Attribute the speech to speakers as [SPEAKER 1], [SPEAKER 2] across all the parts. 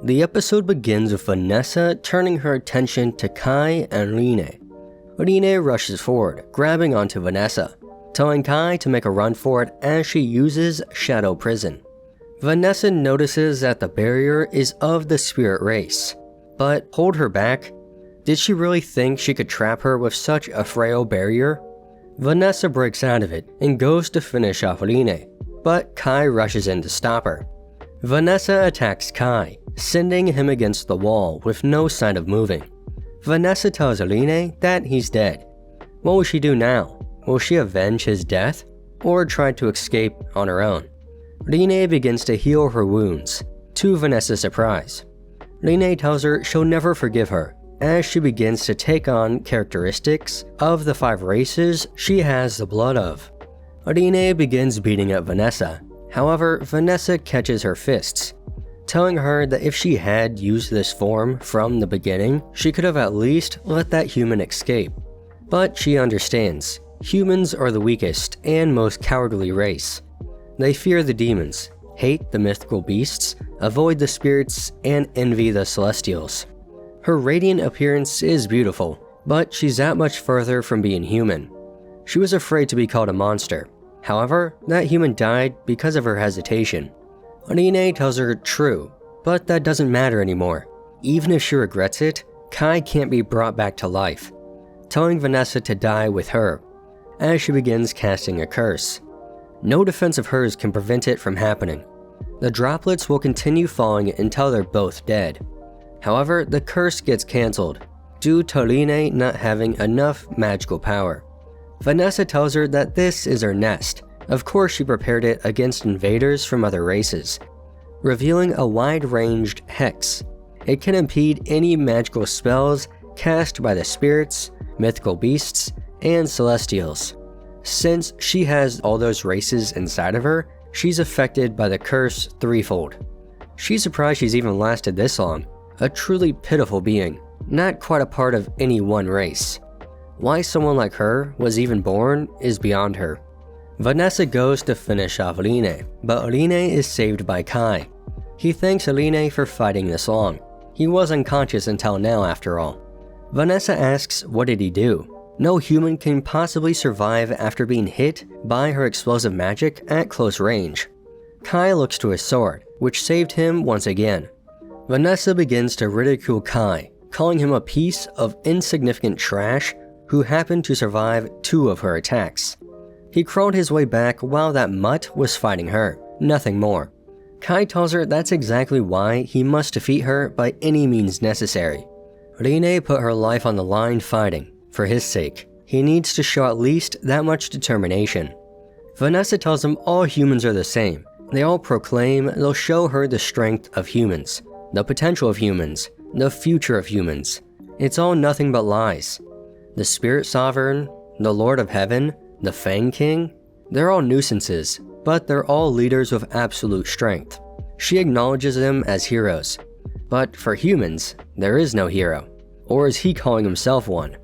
[SPEAKER 1] The episode begins with Vanessa turning her attention to Kai and Rinne. Rinne rushes forward, grabbing onto Vanessa, telling Kai to make a run for it as she uses Shadow Prison. Vanessa notices that the barrier is of the spirit race, but hold her back? Did she really think she could trap her with such a frail barrier? Vanessa breaks out of it and goes to finish off Rinne, but Kai rushes in to stop her. Vanessa attacks Kai, sending him against the wall with no sign of moving. Vanessa tells Rinne that he's dead. What will she do now? Will she avenge his death, or try to escape on her own? Rinne begins to heal her wounds, to Vanessa's surprise. Rinne tells her she'll never forgive her, as she begins to take on characteristics of the 5 races she has the blood of. Rinne begins beating up Vanessa. However, Vanessa catches her fists, telling her that if she had used this form from the beginning, she could have at least let that human escape. But she understands. Humans are the weakest and most cowardly race. They fear the demons, hate the mythical beasts, avoid the spirits, and envy the celestials. Her radiant appearance is beautiful, but she's that much further from being human. She was afraid to be called a monster. However, that human died because of her hesitation. Rinne tells her true, but that doesn't matter anymore. Even if she regrets it, Kai can't be brought back to life, telling Vanessa to die with her, as she begins casting a curse. No defense of hers can prevent it from happening. The droplets will continue falling until they're both dead. However, the curse gets cancelled, due to Rinne not having enough magical power. Vanessa tells her that this is her nest. Of course she prepared it against invaders from other races, revealing a wide-ranged hex. It can impede any magical spells cast by the spirits, mythical beasts, and celestials. Since she has all those races inside of her, she's affected by the curse threefold. She's surprised she's even lasted this long, a truly pitiful being, not quite a part of any one race. Why someone like her was even born is beyond her. Vanessa goes to finish off Rinne, but Rinne is saved by Kai. He thanks Rinne for fighting this long. He was unconscious until now after all. Vanessa asks what did he do? No human can possibly survive after being hit by her explosive magic at close range. Kai looks to his sword, which saved him once again. Vanessa begins to ridicule Kai, calling him a piece of insignificant trash who happened to survive 2 of her attacks. He crawled his way back while that mutt was fighting her, nothing more. Kai tells her that's exactly why he must defeat her by any means necessary. Rinne put her life on the line fighting. For his sake, he needs to show at least that much determination. Vanessa tells him all humans are the same. They all proclaim they'll show her the strength of humans, the potential of humans, the future of humans. It's all nothing but lies. The Spirit Sovereign, the Lord of Heaven, the Fang King, they're all nuisances, but they're all leaders with absolute strength. She acknowledges them as heroes. But for humans, there is no hero. Or is he calling himself one?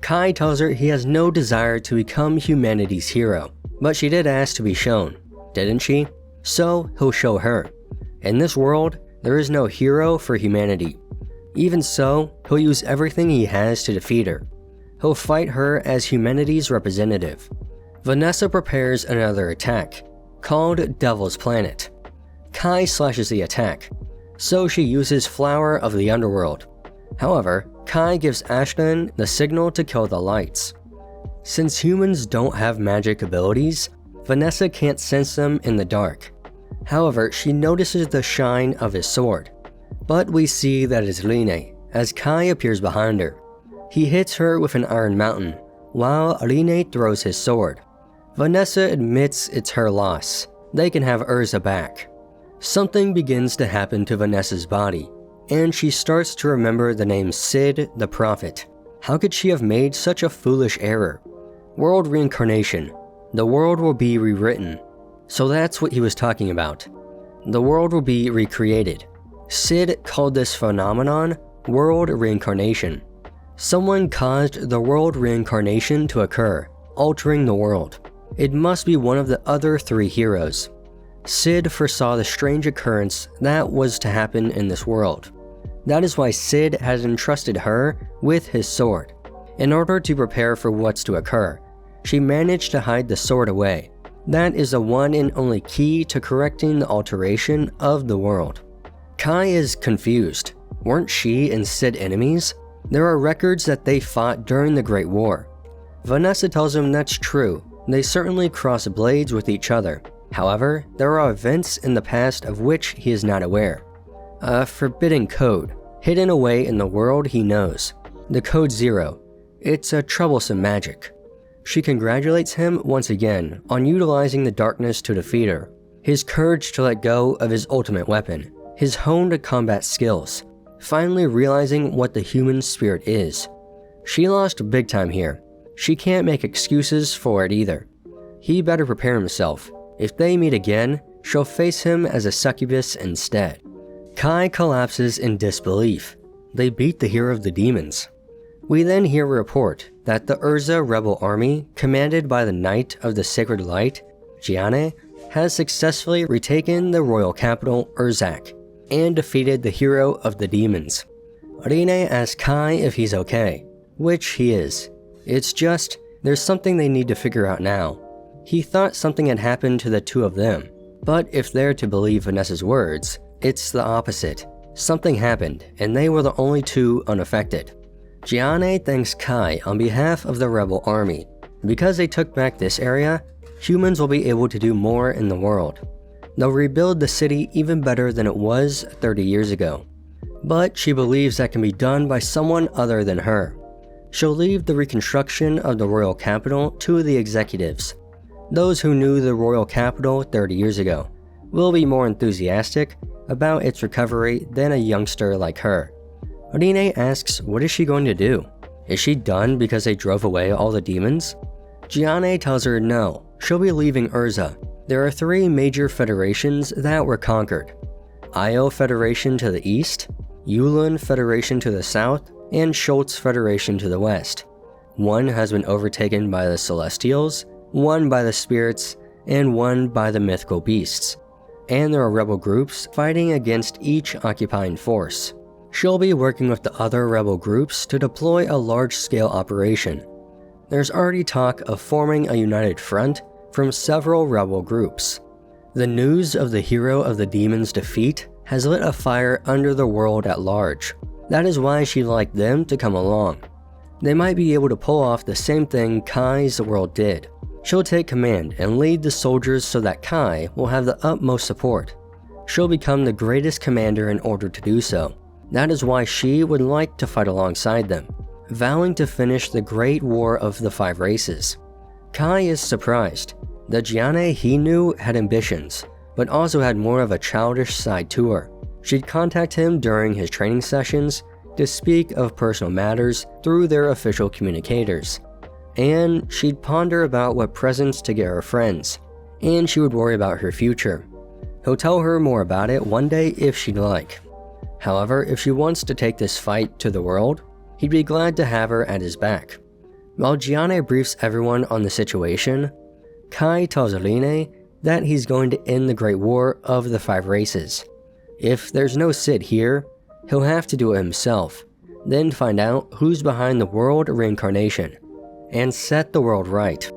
[SPEAKER 1] Kai tells her he has no desire to become humanity's hero, but she did ask to be shown, didn't she? So he'll show her. In this world, there is no hero for humanity. Even so, he'll use everything he has to defeat her. He'll fight her as humanity's representative. Vanessa prepares another attack, called Devil's Planet. Kai slashes the attack, so she uses Flower of the Underworld. However, Kai gives Ashlyn the signal to kill the lights. Since humans don't have magic abilities, Vanessa can't sense them in the dark. However, she notices the shine of his sword. But we see that it's Rinne, as Kai appears behind her. He hits her with an iron mountain, while Rinne throws his sword. Vanessa admits it's her loss. They can have Urza back. Something begins to happen to Vanessa's body, and she starts to remember the name Sid the Prophet. How could she have made such a foolish error? World reincarnation. The world will be rewritten. So that's what he was talking about. The world will be recreated. Sid called this phenomenon world reincarnation. Someone caused the world reincarnation to occur, altering the world. It must be one of the other 3 heroes. Sid foresaw the strange occurrence that was to happen in this world. That is why Sid had entrusted her with his sword. In order to prepare for what's to occur, she managed to hide the sword away. That is the one and only key to correcting the alteration of the world. Kai is confused. Weren't she and Sid enemies? There are records that they fought during the Great War. Vanessa tells him that's true. They certainly crossed blades with each other. However, there are events in the past of which he is not aware. A forbidden code, hidden away in the world he knows. The Code Zero. It's a troublesome magic. She congratulates him once again on utilizing the darkness to defeat her, his courage to let go of his ultimate weapon, his honed combat skills, finally realizing what the human spirit is. She lost big time here. She can't make excuses for it either. He better prepare himself. If they meet again, she'll face him as a succubus instead. Kai collapses in disbelief. They beat the hero of the demons. We then hear a report that the Urza rebel army, commanded by the Knight of the Sacred Light, Gianne, has successfully retaken the royal capital, Urzak, and defeated the hero of the demons. Rinne asks Kai if he's okay, which he is. It's just, there's something they need to figure out now. He thought something had happened to the two of them, but if they're to believe Vanessa's words, it's the opposite. Something happened, and they were the only two unaffected. Gianne thanks Kai on behalf of the rebel army. Because they took back this area, humans will be able to do more in the world. They'll rebuild the city even better than it was 30 years ago. But she believes that can be done by someone other than her. She'll leave the reconstruction of the royal capital to the executives. Those who knew the royal capital 30 years ago will be more enthusiastic about its recovery than a youngster like her. Rinne asks what is she going to do? Is she done because they drove away all the demons? Gianne tells her no, she'll be leaving Urza. There are 3 major federations that were conquered. Io Federation to the east, Yulin Federation to the south, and Schultz Federation to the west. One has been overtaken by the Celestials, one by the spirits, and one by the mythical beasts. And there are rebel groups fighting against each occupying force. She'll be working with the other rebel groups to deploy a large-scale operation. There's already talk of forming a united front from several rebel groups. The news of the hero of the demons' defeat has lit a fire under the world at large. That is why she'd like them to come along. They might be able to pull off the same thing Kai's world did. She'll take command and lead the soldiers so that Kai will have the utmost support. She'll become the greatest commander in order to do so. That is why she would like to fight alongside them, vowing to finish the Great War of the 5 races. Kai is surprised. The Gianne he knew had ambitions, but also had more of a childish side to her. She'd contact him during his training sessions to speak of personal matters through their official communicators. And she'd ponder about what presents to get her friends, and she would worry about her future. He'll tell her more about it one day if she'd like. However, if she wants to take this fight to the world, he'd be glad to have her at his back. While Gianne briefs everyone on the situation, Kai tells Rinne that he's going to end the Great War of the 5 races. If there's no Sid here, he'll have to do it himself, then find out who's behind the world reincarnation, and set the world right.